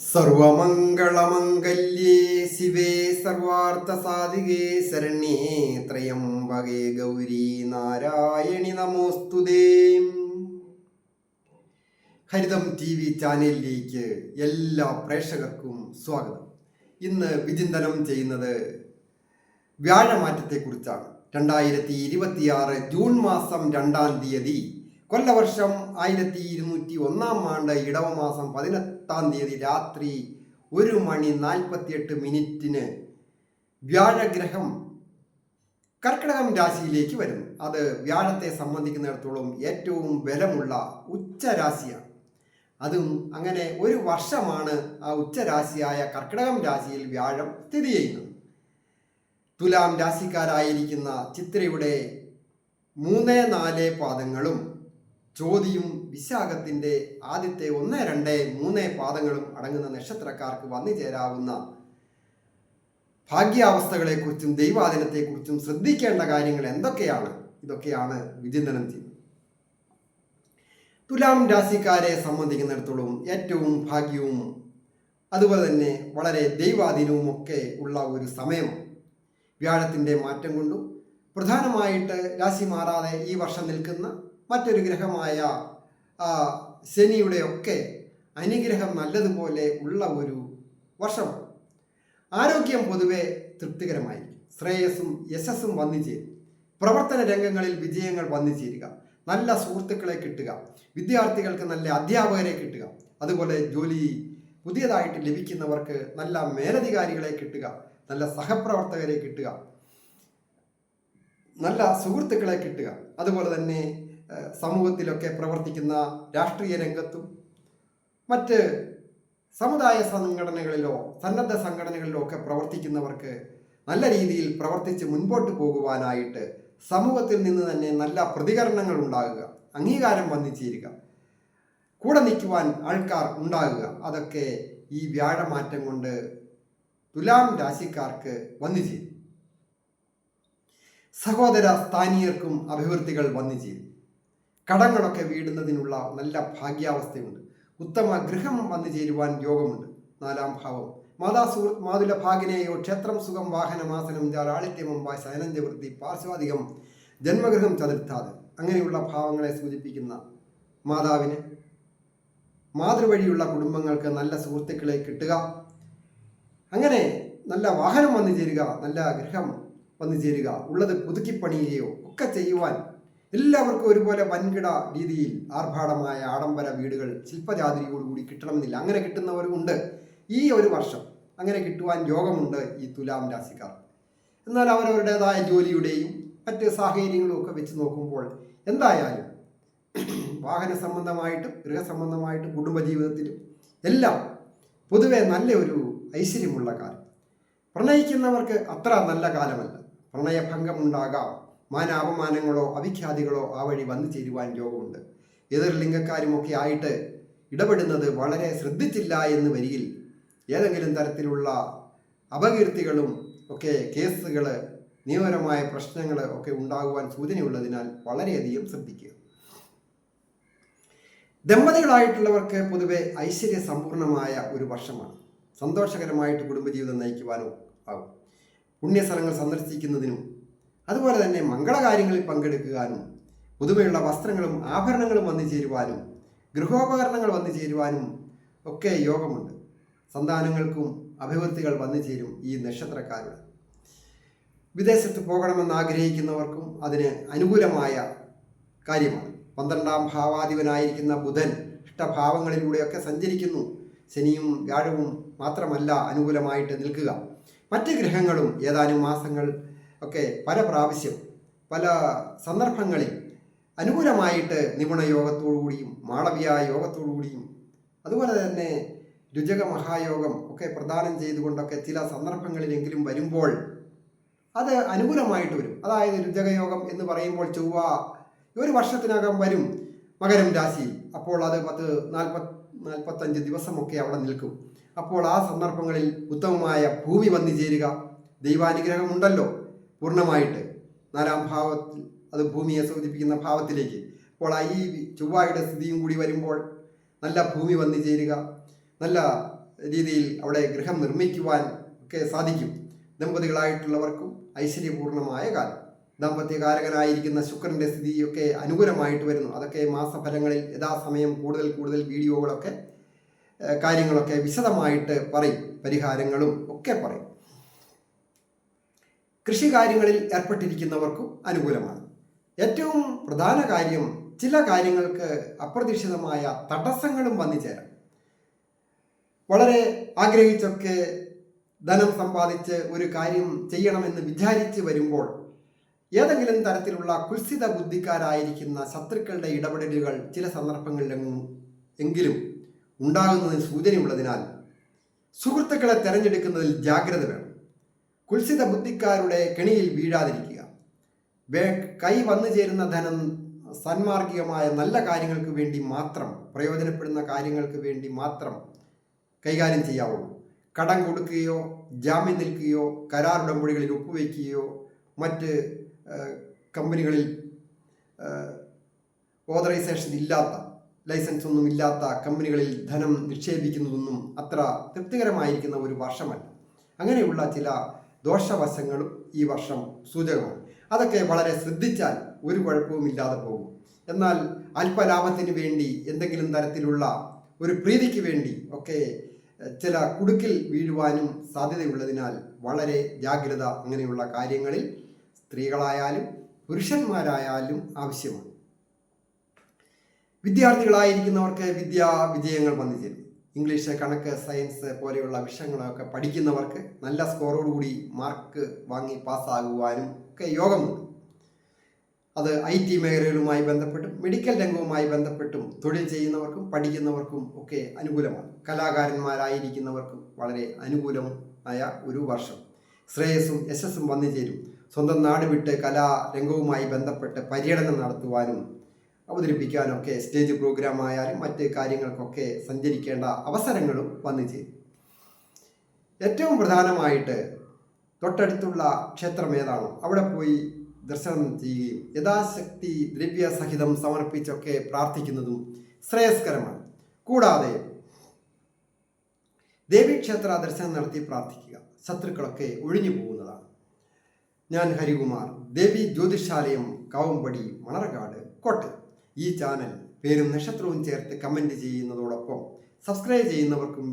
സർവമംഗളമംഗല്യേ ശിവേ സർവാർത്ഥസാധികേ ശരണ്യേ ത്രയംബകേ ഗൗരി നാരായണി നമോസ്തുതേ. ഹരിതം TV ചാനലിലേക്ക് എല്ലാ പ്രേക്ഷകർക്കും സ്വാഗതം. ഇന്ന് വിചിന്തനം ചെയ്യുന്നത് വ്യാഴമാറ്റത്തെക്കുറിച്ചാണ്. 2026 ജൂൺ മാസം 2-ാം തീയതി, കൊല്ലവർഷം 1201 ഇടവമാസം 18-ാം തീയതി രാത്രി 1:48 വ്യാഴഗ്രഹം കർക്കിടകം രാശിയിലേക്ക് വരുന്നു. അത് വ്യാഴത്തെ സംബന്ധിക്കുന്നിടത്തോളം ഏറ്റവും ബലമുള്ള ഉച്ചരാശിയാണ്. അതും അങ്ങനെ ഒരു വർഷമാണ് ആ ഉച്ചരാശിയായ കർക്കിടകം രാശിയിൽ വ്യാഴം സ്ഥിതി ചെയ്യുന്നത്. തുലാം രാശിക്കാരായിരിക്കുന്ന ചിത്രയുടെ 3-4 പാദങ്ങളും ചോതിയും വിശാഖത്തിൻ്റെ ആദ്യത്തെ 1, 2, 3 പാദങ്ങളും അടങ്ങുന്ന നക്ഷത്രക്കാർക്ക് വന്നു ചേരാവുന്ന ഭാഗ്യാവസ്ഥകളെക്കുറിച്ചും ദൈവാധീനത്തെക്കുറിച്ചും ശ്രദ്ധിക്കേണ്ട കാര്യങ്ങൾ എന്തൊക്കെയാണ്, ഇതൊക്കെയാണ് വിചിന്തനം ചെയ്യുന്നത്. തുലാം രാശിക്കാരെ സംബന്ധിക്കുന്നിടത്തോളം ഏറ്റവും ഭാഗ്യവും അതുപോലെ തന്നെ വളരെ ദൈവാധീനവും ഒക്കെ ഉള്ള ഒരു സമയം. വ്യാഴത്തിൻ്റെ മാറ്റം കൊണ്ടും പ്രധാനമായിട്ട് രാശി മാറാതെ ഈ വർഷം നിൽക്കുന്ന മറ്റൊരു ഗ്രഹമായ ശനിയുടെയൊക്കെ അനുഗ്രഹം നല്ലതുപോലെ ഉള്ള ഒരു വർഷമാണ്. ആരോഗ്യം പൊതുവെ തൃപ്തികരമായിരിക്കും. ശ്രേയസ്സും യശസ്സും വന്നു ചേരും. പ്രവർത്തന രംഗങ്ങളിൽ വിജയങ്ങൾ വന്നു ചേരുക. നല്ല സുഹൃത്തുക്കളെ കിട്ടുക. വിദ്യാർത്ഥികൾക്ക് നല്ല അധ്യാപകരെ കിട്ടുക. അതുപോലെ ജോലി പുതിയതായിട്ട് ലഭിക്കുന്നവർക്ക് നല്ല മേലധികാരികളെ കിട്ടുക. നല്ല സഹപ്രവർത്തകരെ കിട്ടുക. നല്ല സുഹൃത്തുക്കളെ കിട്ടുക. അതുപോലെ തന്നെ സമൂഹത്തിലൊക്കെ പ്രവർത്തിക്കുന്ന രാഷ്ട്രീയ രംഗത്തും മറ്റ് സമുദായ സംഘടനകളിലോ സന്നദ്ധ സംഘടനകളിലോ ഒക്കെ പ്രവർത്തിക്കുന്നവർക്ക് നല്ല രീതിയിൽ പ്രവർത്തിച്ച് മുൻപോട്ട് പോകുവാനായിട്ട് സമൂഹത്തിൽ നിന്ന് തന്നെ നല്ല പ്രതികരണങ്ങൾ ഉണ്ടാകുക, അംഗീകാരം വന്നു ചേരുക, കൂടെ നിൽക്കുവാൻ ആൾക്കാർ ഉണ്ടാകുക. അതൊക്കെ ഈ വ്യാഴമാറ്റം കൊണ്ട് തുലാം രാശിക്കാർക്ക് വന്നു ചേരും. സഹോദര സ്ഥാനീയർക്കും അഭിവൃദ്ധികൾ വന്നു ചേരും. കടങ്ങളൊക്കെ വീടുന്നതിനുള്ള നല്ല ഭാഗ്യാവസ്ഥയുണ്ട്. ഉത്തമ ഗൃഹം വന്നു ചേരുവാൻ യോഗമുണ്ട്. 4-ാം ഭാവം മാതുല ഭാഗിനേയോ ക്ഷേത്രം സുഖം വാഹനമാസനം ജാലാളിത്യമമ്പായ ശയനഞ്ച വൃത്തി പാർശ്വാധികം ജന്മഗൃഹം ചതുർത്ഥാത്. അങ്ങനെയുള്ള ഭാവങ്ങളെ സൂചിപ്പിക്കുന്ന മാതാവിന് മാതൃവഴിയുള്ള കുടുംബങ്ങൾക്ക് നല്ല സുഹൃത്തുക്കളെ കിട്ടുക. അങ്ങനെ നല്ല വാഹനം വന്നു ചേരുക, നല്ല ഗൃഹം വന്നു ചേരുക, ഉള്ളത് പുതുക്കിപ്പണിയുകയോ ഒക്കെ ചെയ്യുവാൻ എല്ലാവർക്കും ഒരുപോലെ വൻകിട രീതിയിൽ ആർഭാടമായ ആഡംബര വീടുകൾ ശില്പജാതിരിയോടുകൂടി കിട്ടണമെന്നില്ല. അങ്ങനെ കിട്ടുന്നവരുമുണ്ട്. ഈ ഒരു വർഷം അങ്ങനെ കിട്ടുവാൻ യോഗമുണ്ട് ഈ തുലാം രാശിക്കാർ. എന്നാൽ അവരവരുടേതായ ജോലിയുടെയും മറ്റ് സാഹചര്യങ്ങളും ഒക്കെ വെച്ച് നോക്കുമ്പോൾ എന്തായാലും വാഹന സംബന്ധമായിട്ടും ഗൃഹസംബന്ധമായിട്ടും കുടുംബജീവിതത്തിലും എല്ലാം പൊതുവെ നല്ല ഒരു ഐശ്വര്യമുള്ള കാലം. പ്രണയിക്കുന്നവർക്ക് അത്ര നല്ല കാലമല്ല. പ്രണയഭംഗമുണ്ടാകാം. മാനാപമാനങ്ങളോ അവിഖ്യാതികളോ ആ വഴി വന്നു ചേരുവാൻ യോഗമുണ്ട്. എതിർലിംഗക്കാരുമൊക്കെ ആയിട്ട് ഇടപെടുന്നത് വളരെ ശ്രദ്ധിച്ചില്ല എന്ന് വരികിൽ ഏതെങ്കിലും തരത്തിലുള്ള അപകീർത്തികളും ഒക്കെ കേസുകൾ, നിയമപരമായ പ്രശ്നങ്ങൾ ഒക്കെ ഉണ്ടാകുവാൻ സൂചനയുള്ളതിനാൽ വളരെയധികം ശ്രദ്ധിക്കുക. ദമ്പതികളായിട്ടുള്ളവർക്ക് പൊതുവെ ഐശ്വര്യ സമ്പൂർണമായ ഒരു വർഷമാണ്. സന്തോഷകരമായിട്ട് കുടുംബജീവിതം നയിക്കുവാനോ ആകും. പുണ്യസ്ഥലങ്ങൾ സന്ദർശിക്കുന്നതിനും അതുപോലെ തന്നെ മംഗളകാര്യങ്ങളിൽ പങ്കെടുക്കുവാനും പുതുമയുള്ള വസ്ത്രങ്ങളും ആഭരണങ്ങളും വന്നു ചേരുവാനും ഗൃഹോപകരണങ്ങൾ വന്നു ചേരുവാനും ഒക്കെ യോഗമുണ്ട്. സന്താനങ്ങൾക്കും അഭിവൃദ്ധികൾ വന്നു ചേരും ഈ നക്ഷത്രക്കാരുടെ. വിദേശത്ത് പോകണമെന്ന് ആഗ്രഹിക്കുന്നവർക്കും അതിന് അനുകൂലമായ കാര്യമാണ്. 12-ാം ഭാവാധിപനായിരിക്കുന്ന ബുധൻ ഇഷ്ടഭാവങ്ങളിലൂടെയൊക്കെ സഞ്ചരിക്കുന്നു. ശനിയും വ്യാഴവും മാത്രമല്ല അനുകൂലമായിട്ട് നിൽക്കുക, മറ്റ് ഗ്രഹങ്ങളും ഏതാനും മാസങ്ങൾ ഒക്കെ പല പ്രാവശ്യം പല സന്ദർഭങ്ങളിൽ അനുകൂലമായിട്ട് നിപുണ യോഗത്തോടുകൂടിയും മാളവ്യ യോഗത്തോടുകൂടിയും അതുപോലെ തന്നെ രുചക മഹായോഗം ഒക്കെ പ്രദാനം ചെയ്തുകൊണ്ടൊക്കെ ചില സന്ദർഭങ്ങളിലെങ്കിലും വരുമ്പോൾ അത് അനുകൂലമായിട്ട് വരും. അതായത് രുചകയോഗം എന്ന് പറയുമ്പോൾ ചൊവ്വ ഒരു വർഷത്തിനകം വരും മകരം രാശിയിൽ. അപ്പോൾ അത് 40-45 ദിവസമൊക്കെ അവിടെ നിൽക്കും. അപ്പോൾ ആ സന്ദർഭങ്ങളിൽ ഉത്തമമായ ഭൂമി വന്നു ചേരുക. ദൈവാനുഗ്രഹമുണ്ടല്ലോ പൂർണ്ണമായിട്ട് 4-ാം ഭാവത്തിൽ, അത് ഭൂമിയെ സൂചിപ്പിക്കുന്ന ഭാവത്തിലേക്ക്. അപ്പോൾ ഈ ചൊവ്വയുടെ സ്ഥിതിയും കൂടി വരുമ്പോൾ നല്ല ഭൂമി വന്നു ചേരുക, നല്ല രീതിയിൽ അവിടെ ഗൃഹം നിർമ്മിക്കുവാൻ ഒക്കെ സാധിക്കും. ദമ്പതികളായിട്ടുള്ളവർക്കും ഐശ്വര്യപൂർണമായ കാലം. ദാമ്പത്യകാരകനായിരിക്കുന്ന ശുക്രൻ്റെ സ്ഥിതിയൊക്കെ അനുകൂലമായിട്ട് വരുന്നു. അതൊക്കെ മാസഫലങ്ങളിൽ യഥാസമയം കൂടുതൽ വീഡിയോകളൊക്കെ കാര്യങ്ങളൊക്കെ വിശദമായിട്ട് പറയും, പരിഹാരങ്ങളും ഒക്കെ പറയും. കൃഷി കാര്യങ്ങളിൽ ഏർപ്പെട്ടിരിക്കുന്നവർക്കും അനുകൂലമാണ്. ഏറ്റവും പ്രധാന കാര്യം, ചില കാര്യങ്ങൾക്ക് അപ്രതീക്ഷിതമായ തടസ്സങ്ങളും വന്നു ചേരാം. വളരെ ആഗ്രഹിച്ചൊക്കെ ധനം സമ്പാദിച്ച് ഒരു കാര്യം ചെയ്യണമെന്ന് വിചാരിച്ച് വരുമ്പോൾ ഏതെങ്കിലും തരത്തിലുള്ള കുൽസിത ബുദ്ധിക്കാരായിരിക്കുന്ന ശത്രുക്കളുടെ ഇടപെടലുകൾ ചില സന്ദർഭങ്ങളിലെങ്കിലും ഉണ്ടാകുന്നതിന് സൂചനയുള്ളതിനാൽ സുഹൃത്തുക്കളെ തിരഞ്ഞെടുക്കുന്നതിൽ ജാഗ്രത വേണം. കുൽസിത ബുദ്ധിക്കാരുടെ കെണിയിൽ വീഴാതിരിക്കുക. കൈ വന്നു ചേരുന്ന ധനം സന്മാർഗികമായ നല്ല കാര്യങ്ങൾക്ക് വേണ്ടി മാത്രം, പ്രയോജനപ്പെടുന്ന കാര്യങ്ങൾക്ക് വേണ്ടി മാത്രം കൈകാര്യം ചെയ്യാവുള്ളൂ. കടം കൊടുക്കുകയോ ജാമ്യം നിൽക്കുകയോ കരാർ ഉടമ്പടികളിൽ ഒപ്പുവയ്ക്കുകയോ മറ്റ് കമ്പനികളിൽ ഓതറൈസേഷൻ ഇല്ലാത്ത, ലൈസൻസ് ഒന്നും ഇല്ലാത്ത കമ്പനികളിൽ ധനം നിക്ഷേപിക്കുന്നതൊന്നും അത്ര തൃപ്തികരമായിരിക്കുന്ന ഒരു വർഷമല്ല. അങ്ങനെയുള്ള ചില ദോഷവശങ്ങളും ഈ വർഷം സൂചകമാണ്. അതൊക്കെ വളരെ ശ്രദ്ധിച്ചാൽ ഒരു കുഴപ്പവുമില്ലാതെ പോകും. എന്നാൽ അല്പലാഭത്തിന് വേണ്ടി, എന്തെങ്കിലും തരത്തിലുള്ള ഒരു പ്രീതിക്ക് വേണ്ടി ഒക്കെ ചില കുടുക്കിൽ വീഴുവാനും സാധ്യതയുള്ളതിനാൽ വളരെ ജാഗ്രത അങ്ങനെയുള്ള കാര്യങ്ങളിൽ സ്ത്രീകളായാലും പുരുഷന്മാരായാലും ആവശ്യമാണ്. വിദ്യാർത്ഥികളായിരിക്കുന്നവർക്ക് വിജയങ്ങൾ വന്നു ചേരും. ഇംഗ്ലീഷ്, കണക്ക്, സയൻസ് പോലെയുള്ള വിഷയങ്ങളൊക്കെ പഠിക്കുന്നവർക്ക് നല്ല സ്കോറോടുകൂടി മാർക്ക് വാങ്ങി പാസ്സാകുവാനും ഒക്കെ യോഗമുണ്ട്. അത് IT മേഖലകളുമായി ബന്ധപ്പെട്ടും മെഡിക്കൽ രംഗവുമായി ബന്ധപ്പെട്ടും തൊഴിൽ ചെയ്യുന്നവർക്കും പഠിക്കുന്നവർക്കും ഒക്കെ അനുകൂലമാണ്. കലാകാരന്മാരായിരിക്കുന്നവർക്കും വളരെ അനുകൂലമായ ഒരു വർഷം. ശ്രേയസ്സും യശസ്സും വന്നു ചേരും. സ്വന്തം നാട് വിട്ട് കലാരംഗവുമായി ബന്ധപ്പെട്ട് പര്യടനം നടത്തുവാനും അവതരിപ്പിക്കാനൊക്കെ സ്റ്റേജ് പ്രോഗ്രാം ആയാലും മറ്റ് കാര്യങ്ങൾക്കൊക്കെ സഞ്ചരിക്കേണ്ട അവസരങ്ങളും വന്നു ചേരും. ഏറ്റവും പ്രധാനമായിട്ട് തൊട്ടടുത്തുള്ള ക്ഷേത്രം ഏതാണോ അവിടെ പോയി ദർശനം ചെയ്യുകയും യഥാശക്തി ദ്രവ്യസഹിതം സമർപ്പിച്ചൊക്കെ പ്രാർത്ഥിക്കുന്നതും ശ്രേയസ്കരമാണ്. കൂടാതെ ദേവീക്ഷേത്ര ദർശനം നടത്തി പ്രാർത്ഥിക്കുക. ശത്രുക്കളൊക്കെ ഒഴിഞ്ഞു പോകുന്നതാണ്. ഞാൻ ഹരികുമാർ, ദേവി ജ്യോതിഷാലയം, കാവുംപടി, മണർകാട്, കോട്ടയം. ഈ ചാനൽ പേരും നക്ഷത്രവും ചേർത്ത് കമൻറ്റ് ചെയ്യുന്നതോടൊപ്പം സബ്സ്ക്രൈബ് ചെയ്യുന്നവർക്കും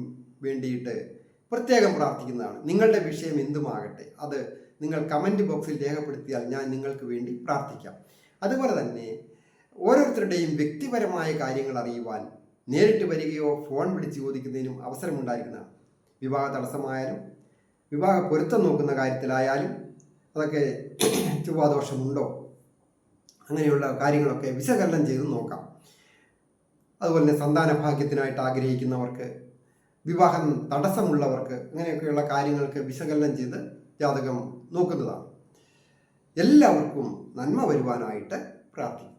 വേണ്ടിയിട്ട് പ്രത്യേകം പ്രാർത്ഥിക്കുന്നതാണ്. നിങ്ങളുടെ വിഷയം എന്തുമാകട്ടെ അത് നിങ്ങൾ കമൻറ്റ് ബോക്സിൽ രേഖപ്പെടുത്തിയാൽ ഞാൻ നിങ്ങൾക്ക് വേണ്ടി പ്രാർത്ഥിക്കാം. അതുപോലെ തന്നെ ഓരോരുത്തരുടെയും വ്യക്തിപരമായ കാര്യങ്ങൾ അറിയുവാൻ നേരിട്ട് വരികയോ ഫോൺ വിളിച്ച് ചോദിക്കുന്നതിനും അവസരമുണ്ടായിരിക്കുന്നതാണ്. വിവാഹ തടസ്സമായാലും വിവാഹ പൊരുത്തം നോക്കുന്ന കാര്യത്തിലായാലും അതൊക്കെ ചൊവ്വാദോഷമുണ്ടോ അങ്ങനെയുള്ള കാര്യങ്ങളൊക്കെ വിശകലനം ചെയ്ത് നോക്കാം. അതുപോലെ തന്നെ സന്താന ഭാഗ്യത്തിനായിട്ട് ആഗ്രഹിക്കുന്നവർക്ക്, വിവാഹം തടസ്സമുള്ളവർക്ക്, അങ്ങനെയൊക്കെയുള്ള കാര്യങ്ങൾക്ക് വിശകലനം ചെയ്ത് ജാതകം നോക്കുന്നതാണ്. എല്ലാവർക്കും നന്മ വരുവാനായിട്ട് പ്രാർത്ഥിക്കും.